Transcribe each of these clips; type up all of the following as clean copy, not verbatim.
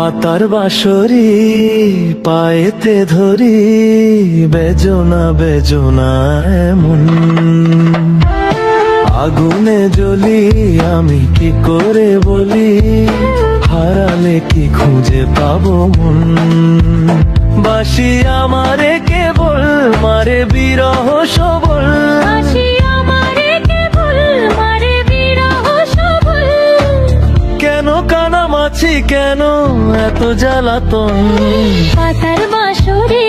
পাতার বাঁশরি পায়েতে ধরি, বেজনা বেজনা এমন। আগুনে জ্বলি আমি কি করে বলি, হারালে কি খুঁজে পাবো মন। বাঁশি আমারে কেবল মারে বিরহ সবল, কেন কানামাছি কেন এত জ্বালাতন। পাতার বাঁশরি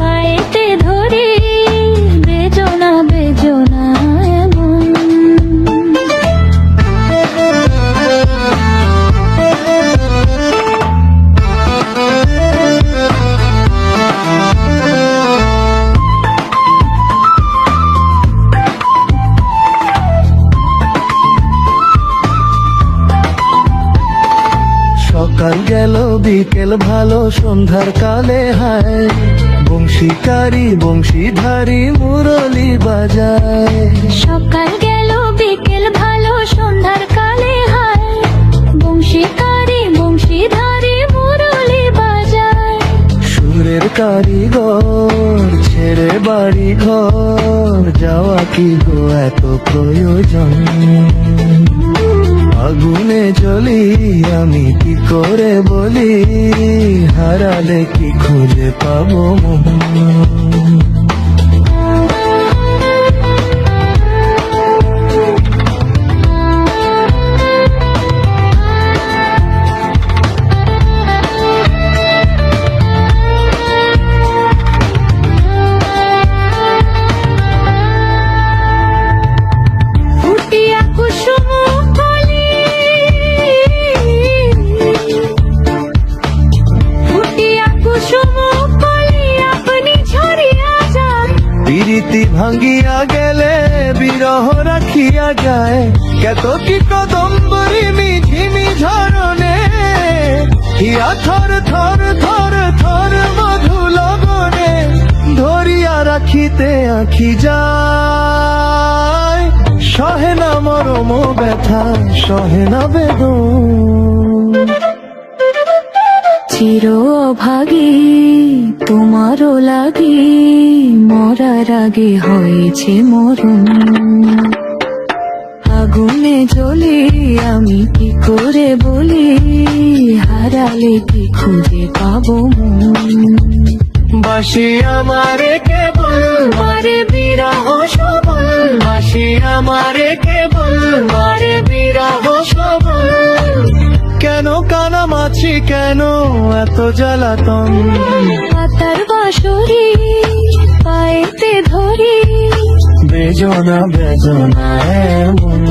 পায়েতে ধরি, বেজনা বেজনা এমন। সকাল গেল বিকেল ভালো সন্ধ্যার কালে হায়, বংশীকারী বংশীধারী মুরলি বাজায়। সকাল গেল বিকেল ভালো সন্ধ্যার কালে হায়, বংশীকারী বংশীধারী মুরলি বাজায়। সুরের কারিগর ছেড়ে বাড়ি ঘর, যাওয়া কি গো এত প্রয়োজন। আগুনে জ্বলি আমি কি করে বলি, হারালে কি খুঁজে পাবো মন। প্রীতি ভাঙ্গিয়া গেলে বিরহ রাখিয়া যায়, কত কি কদম্বরী মিঝিমি ঝরনে, হিয়া থর থর থর থর মধু লগনে, ধরিয়া রাখিতে আঁখি যায়। সহে না মরম ব্যথা সহে না বেদন, চির অভাগী তোমারও লাগি, মরার আগে হয়েছে মরণ। আগুনে জ্বলি আমি কি করে বলি, হারালে কি খুঁজে পাবো মন। বাঁশি আমারে কেবল মারে বিরহ সবল, বাঁশি আমারে কেবল মারে বিরহ সবল, কেন কানামাছি কেন এত জ্বালাতন। পাতার বাঁশরি পায়েতে ধরি, বেজনা বেজনা এমন।